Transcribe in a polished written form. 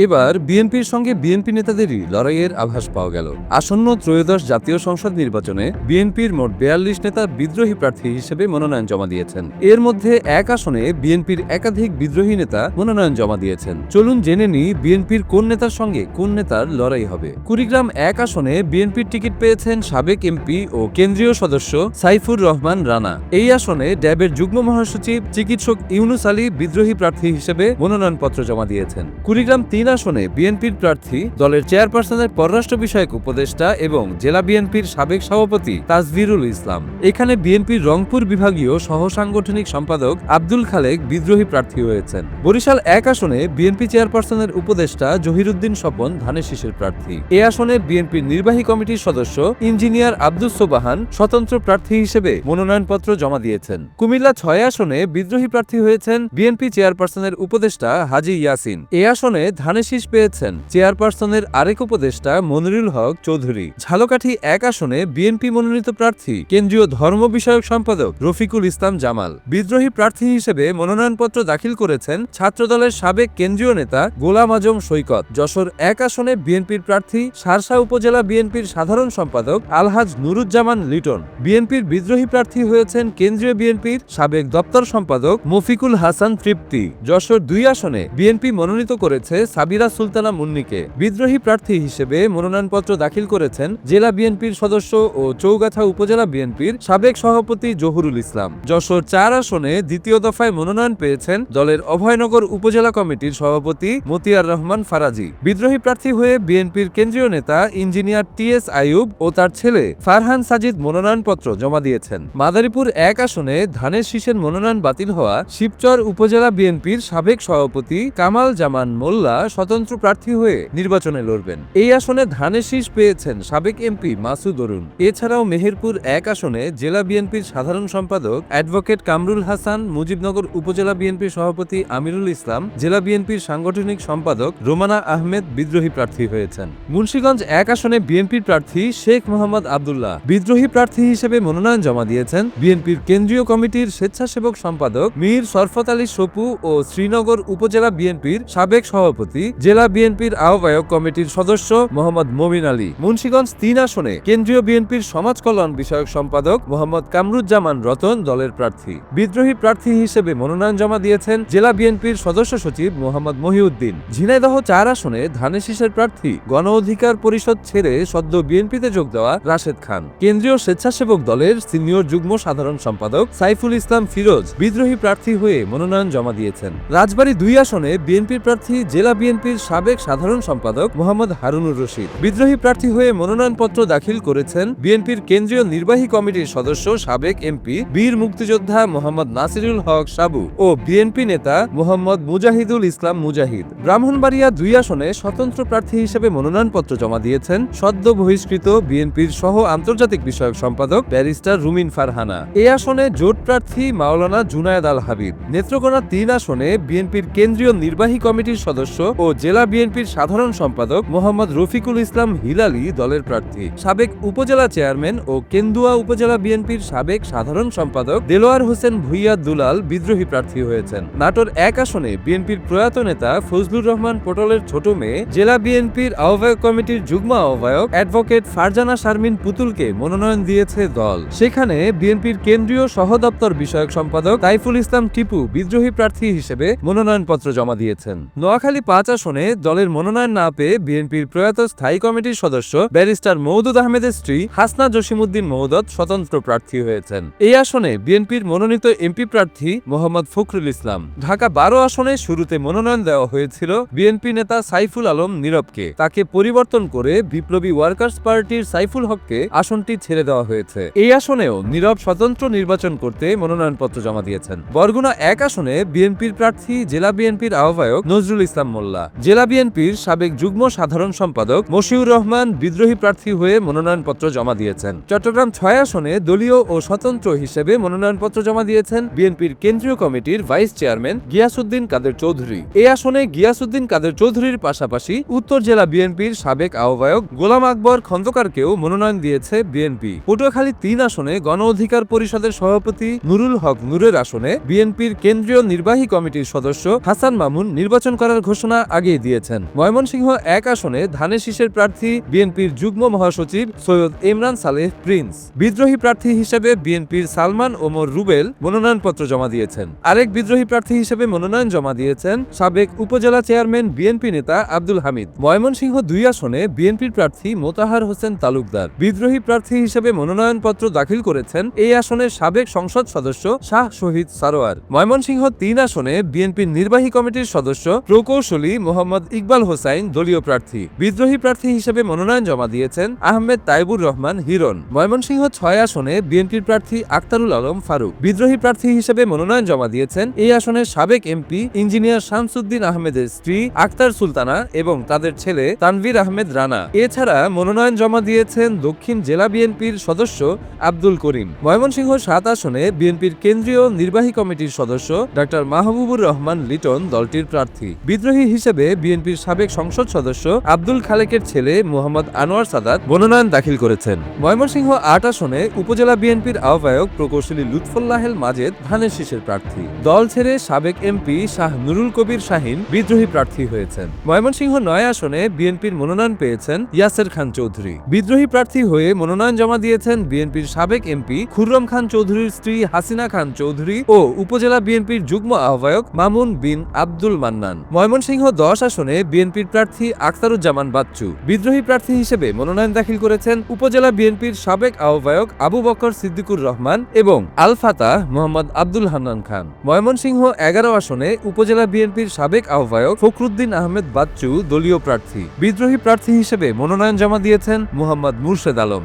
এবার বিএনপির সঙ্গে বিএনপি নেতাদেরই লড়াইয়ের আভাস পাওয়া গেল। আসন্ন ত্রয়োদশ জাতীয় সংসদ নির্বাচনে বিএনপির মোট ৪২ নেতা বিদ্রোহী প্রার্থী হিসেবে মনোনয়ন জমা দিয়েছেন। এর মধ্যে এক আসনে বিএনপির একাধিক বিদ্রোহী নেতা মনোনয়ন জমা দিয়েছেন। চলুন জেনে নিই বিএনপির কোন নেতার সঙ্গে কোন নেতার লড়াই হবে। কুড়িগ্রাম এক আসনে বিএনপির টিকিট পেয়েছেন সাবেক এমপি ও কেন্দ্রীয় সদস্য সাইফুর রহমান রানা। এই আসনে ড্যাবের যুগ্ম মহাসচিব চিকিৎসক ইউনুস আলী বিদ্রোহী প্রার্থী হিসেবে মনোনয়নপত্র জমা দিয়েছেন। কুড়িগ্রাম ৩ আসনে বিএনপির প্রার্থী দলের চেয়ারপারসনের পররাষ্ট্র বিষয়ক উপদেষ্টা এবং জেলা বিএনপির সাবেক সভাপতি তাজভিরুল ইসলাম। এখানে বিএনপির রংপুর বিভাগীয় সহ সাংগঠনিক সম্পাদক আব্দুল খালেক বিদ্রোহী প্রার্থী হয়েছেন। বরিশাল এক আসনে বিএনপি চেয়ারপারসনের উপদেষ্টা জহিরুদ্দিন স্বপন ধানের শীষের প্রার্থী। এ আসনে বিএনপির নির্বাহী কমিটির সদস্য ইঞ্জিনিয়ার আব্দুস সোবাহান স্বতন্ত্র প্রার্থী হিসেবে মনোনয়নপত্র জমা দিয়েছেন। কুমিল্লা ৬ আসনে বিদ্রোহী প্রার্থী হয়েছেন বিএনপি চেয়ারপারসনের উপদেষ্টা হাজী ইয়াসিন। এ আসনে ধানের শীষ পেয়েছেন চেয়ারপারসনের আরেক উপদেষ্টা মনিরুল হক চৌধুরী। ঝালকাঠি এক আসনে বিএনপি মনোনীত প্রার্থী কেন্দ্রীয় ধর্ম বিষয়ক সম্পাদক রফিকুল ইসলাম জামাল। বিদ্রোহী প্রার্থী হিসেবে মনোনয়নপত্র দাখিল করেছেন ছাত্রদলের সাবেক কেন্দ্রীয় নেতা গোলাম আজম সৈকত। যশোর এক আসনে বিএনপির প্রার্থী শার্শা উপজেলা বিএনপির সাধারণ সম্পাদক আলহাজ নুরুজ্জামান লিটন। বিএনপির বিদ্রোহী প্রার্থী হয়েছেন কেন্দ্রীয় বিএনপির সাবেক দপ্তর সম্পাদক মফিকুল হাসান তৃপ্তি। যশোর ২ আসনে বিএনপি মনোনীত করেছে সাবিরা সুলতানা মুন্নিকে। বিদ্রোহী প্রার্থী হিসেবে মনোনয়নপত্র দাখিল করেছেন জেলা বিএনপির সদস্য ও চৌগাছা উপজেলা বিএনপির সাবেক সভাপতি জহুরুল ইসলাম। যশোর ৪ আসনে দ্বিতীয় দফায় মনোনয়ন পেয়েছেন দলের অভয়নগর উপজেলা কমিটির সভাপতি মতিয়ার রহমান ফারাজি। বিদ্রোহী প্রার্থী হয়ে বিএনপির কেন্দ্রীয় নেতা ইঞ্জিনিয়ার টি.এস. আইয়ুব ও তার ছেলে ফারহান সাজিদ মনোনয়নপত্র জমা দিয়েছেন। মাদারীপুর ১ আসনে ধানের শীষের মনোনয়ন বাতিল হওয়া শিবচর উপজেলা বিএনপির সাবেক সভাপতি কামাল জামান মোল্লা স্বতন্ত্র প্রার্থী হয়ে নির্বাচনে লড়বেন। এই আসনে ধানের শীষ পেয়েছেন সাবেক এমপি মাসুদ অরুণ। এছাড়াও মেহেরপুর ১ আসনে জেলা বিএনপির সাধারণ সম্পাদক অ্যাডভোকেট কামরুল হাসান, মুজিবনগর উপজেলা বিএনপির সভাপতি আমিরুল ইসলাম, জেলা বিএনপির সাংগঠনিক সম্পাদক রোমানা আহমেদ বিদ্রোহী প্রার্থী হয়েছেন। মুন্সিগঞ্জ ১ আসনে বিএনপির প্রার্থী শেখ মোহাম্মদ আবদুল্লাহ বিদ্রোহী প্রার্থী হিসেবে মনোনয়ন জমা দিয়েছেন বিএনপির কেন্দ্রীয় কমিটির স্বেচ্ছাসেবক সম্পাদক মীর শরফত আলী সপু ও শ্রীনগর উপজেলা বিএনপির সাবেক সভাপতি, জেলা বিএনপির আহ্বায়ক কমিটির সদস্য মোহাম্মদ মমিন আলী। মুন্সিগঞ্জ ৩ আসনে কেন্দ্রীয় বিএনপির সমাজ কল্যাণ বিষয়ক সম্পাদক মোহাম্মদ কামরুজ্জামান রতন দলের প্রার্থী। বিদ্রোহী প্রার্থী হিসেবে মনোনয়ন জমা দিয়েছেন জেলা বিএনপির সদস্য সচিব মোহাম্মদ মহিউদ্দিন। ঝিনাইদহ ৪ আসনে ধানের শীষের প্রার্থী গণ অধিকার পরিষদ ছেড়ে সদ্য বিএনপিতে যোগ দেওয়া রাশেদ খান। কেন্দ্রীয় স্বেচ্ছাসেবক দলের সিনিয়র যুগ্ম সাধারণ সম্পাদক সাইফুল ইসলাম ফিরোজ বিদ্রোহী প্রার্থী হয়ে মনোনয়ন জমা দিয়েছেন। রাজবাড়ী ২ আসনে বিএনপির প্রার্থী জেলা বিএনপির সাবেক সাধারণ সম্পাদক মোহাম্মদ হারুনুর রশিদ। বিদ্রোহী প্রার্থী হয়ে মনোনয়নপত্র দাখিল করেছেন বিএনপির কেন্দ্রীয় নির্বাহী কমিটির সদস্য সাবেক এমপি বীর মুক্তিযোদ্ধা মোহাম্মদ নাসিরুল হক সাবু ও বিএনপি নেতা মোহাম্মদ মুজাহিদুল ইসলাম মুজাহিদ। ব্রাহ্মণবাড়িয়া ২ আসনে স্বতন্ত্র প্রার্থী হিসেবে মনোনয়নপত্র জমা দিয়েছেন সদ্য বহিষ্কৃত বিএনপির সহ আন্তর্জাতিক বিষয়ক সম্পাদক ব্যারিস্টার রুমিন ফারহানা। এই আসনে জোট প্রার্থী মাওলানা জুনায়েদ আল হাবিব। নেত্রকোনা ৩ আসনে বিএনপির কেন্দ্রীয় নির্বাহী কমিটির সদস্য ও জেলা বিএনপির সাধারণ সম্পাদক মোহাম্মদ রফিকুল ইসলাম হিলালি দলের প্রার্থী। সাবেক উপজেলা চেয়ারম্যান ও কেন্দুয়া উপজেলা বিএনপির সাবেক সাধারণ সম্পাদক দেলোয়ার হোসেন ভুইয়া দুলাল বিদ্রোহী প্রার্থী হয়েছেন। নাটোর ১ আসনে বিএনপির প্রয়াত নেতা ফজলুর রহমান পটলের ছোট মেয়ে জেলা বিএনপির আহ্বায়ক কমিটির যুগ্ম আহ্বায়ক অ্যাডভোকেট ফারজানা শারমিন পুতুলকে মনোনয়ন দিয়েছে দল। সেখানে বিএনপির কেন্দ্রীয় সহদপ্তর বিষয়ক সম্পাদক তাইফুল ইসলাম টিপু বিদ্রোহী প্রার্থী হিসেবে মনোনয়নপত্র জমা দিয়েছেন। নোয়াখালী ৫ আসনে দলের মনোনয়ন না পেয়ে বিএনপির প্রয়াত স্থায়ী কমিটির সদস্য ব্যারিস্টার মওদুদ আহমেদের স্ত্রী হাসনা জসিমউদ্দিন মওদুদ স্বতন্ত্র প্রার্থী হয়েছেন। এই আসনে বিএনপির মনোনীত এমপি প্রার্থী মোহাম্মদ ফখরুল ইসলাম। ঢাকা ১২ আসনে শুরুতে মনোনয়ন দেওয়া হয়েছিল বিএনপি নেতা সাইফুল আলম নীরবকে। তাকে পরিবর্তন করে বিপ্লবী ওয়ার্কার্স পার্টির সাইফুল হককে আসনটি ছেড়ে দেওয়া হয়েছে। এই আসনেও নীরব স্বতন্ত্র নির্বাচন করতে মনোনয়নপত্র জমা দিয়েছেন। বরগুনা ১ আসনে বিএনপির প্রার্থী জেলা বিএনপির আহ্বায়ক নজরুল ইসলাম মোল্লা। জেলা বিএনপির সাবেক যুগ্ম সাধারণ সম্পাদক মশিউর রহমান বিদ্রোহী প্রার্থী হয়ে মনোনয়নপত্র জমা দিয়েছেন। চট্টগ্রাম ৬ আসনে দলীয় ও স্বতন্ত্র হিসেবে মনোনয়নপত্র জমা দিয়েছেন বিএনপির কেন্দ্রীয় কমিটির ভাইস চেয়ারম্যান গিয়াসউদ্দিন কাদের চৌধুরী। এই আসনে গিয়াসউদ্দিন কাদের চৌধুরীর পাশাপাশি উত্তর জেলা বিএনপির সাবেক আহ্বায়ক গোলাম আকবর খন্দকারকেও মনোনয়ন দিয়েছে বিএনপি। পটুয়াখালী ৩ আসনে গণ অধিকার পরিষদের সভাপতি নুরুল হক নূরের আসনে বিএনপির কেন্দ্রীয় নির্বাহী কমিটির সদস্য হাসান মামুন নির্বাচন করার ঘোষণা আগিয়ে দিয়েছেন। ময়মনসিংহ ১ আসনে ধানের শীষের প্রার্থী বিএনপির যুগ্ম মহাসচিব সৈয়দ ইমরান সালেহ প্রিন্স। বিদ্রোহী প্রার্থী হিসেবে বিএনপির সালমান ওমর রুবেল মনোনয়নপত্র জমা দিয়েছেন। আরেক বিদ্রোহী প্রার্থী হিসেবে মনোনয়ন জমা দিয়েছেন সাবেক উপজেলা চেয়ারম্যান বিএনপি নেতা আব্দুল হামিদ। ময়মনসিংহ ২ আসনে বিএনপির প্রার্থী মোতাহার হোসেন তালুকদার। বিদ্রোহী প্রার্থী হিসেবে মনোনয়নপত্র দাখিল করেছেন এই আসনের সাবেক সংসদ সদস্য শাহ শহীদ সারোয়ার। ময়মনসিংহ ৩ আসনে বিএনপির নির্বাহী কমিটির সদস্য প্রকৌশলী মোহাম্মদ ইকবাল হোসাইন দলীয় প্রার্থী। বিদ্রোহী প্রার্থী হিসেবে মনোনয়ন জমা দিয়েছেন আহমেদ তাইবুর রহমান হিরণ। ময়মনসিংহ ৬ আসনে বিএনপির প্রার্থী আক্তারুল আলম ফারুক। বিদ্রোহী প্রার্থী হিসেবে মনোনয়ন জমা দিয়েছেন এই আসনের সাবেক এমপি ইঞ্জিনিয়ার শামসুদ্দিন আহমেদের স্ত্রী আক্তার সুলতানা এবং তাদের ছেলে তানভীর আহমেদ রানা। এছাড়া মনোনয়ন জমা দিয়েছেন দক্ষিণ জেলা বিএনপির সদস্য আব্দুল করিম। ময়মনসিংহ ৭ আসনে বিএনপির কেন্দ্রীয় নির্বাহী কমিটির সদস্য ডক্টর মাহবুবুর রহমান লিটন দলটির প্রার্থী। বিদ্রোহী হিসেবে বিএনপির সাবেক সংসদ সদস্য আব্দুল খালেকের ছেলে মোহাম্মদ আনোয়ার সাদাত মনোনয়ন দাখিল করেছেন। ময়মনসিংহ ৮ আসনে উপজেলা বিএনপির আহ্বায়ক প্রকৌশলী লুৎফুল্লাহেল মাজেদ ধানের শীষের প্রার্থী। দল ছেড়ে সাবেক এমপি শাহ নুরুল কবির শাহিন বিদ্রোহী প্রার্থী হয়েছেন। ময়মনসিংহ ৯ আসনে বিএনপির মনোনয়ন পেয়েছেন ইয়াসের খান চৌধুরী। বিদ্রোহী প্রার্থী হয়ে মনোনয়ন জমা দিয়েছেন বিএনপির সাবেক এমপি খুররম খান চৌধুরীর স্ত্রী হাসিনা খান চৌধুরী ও উপজেলা বিএনপির যুগ্ম আহ্বায়ক মামুন বিন আব্দুল মান্নান। ময়মনসিংহ ১০ আসনে বিএনপির প্রার্থী আখতারুজ্জামান বাচ্চু। বিদ্রোহী প্রার্থী হিসেবে মনোনয়ন দাখিল করেছেন উপজেলা বিএনপির সাবেক আহ্বায়ক আবু বকর সিদ্দিকুর রহমান এবং আল ফাতাহ মোহাম্মদ আব্দুল হান্নান খান। ময়মনসিংহ ১১ আসনে উপজেলা বিএনপির সাবেক আহ্বায়ক ফখরুদ্দিন আহমেদ বাচ্চু দলীয় প্রার্থী। বিদ্রোহী প্রার্থী হিসেবে মনোনয়ন জমা দিয়েছেন মোহাম্মদ মুর্শেদ আলম।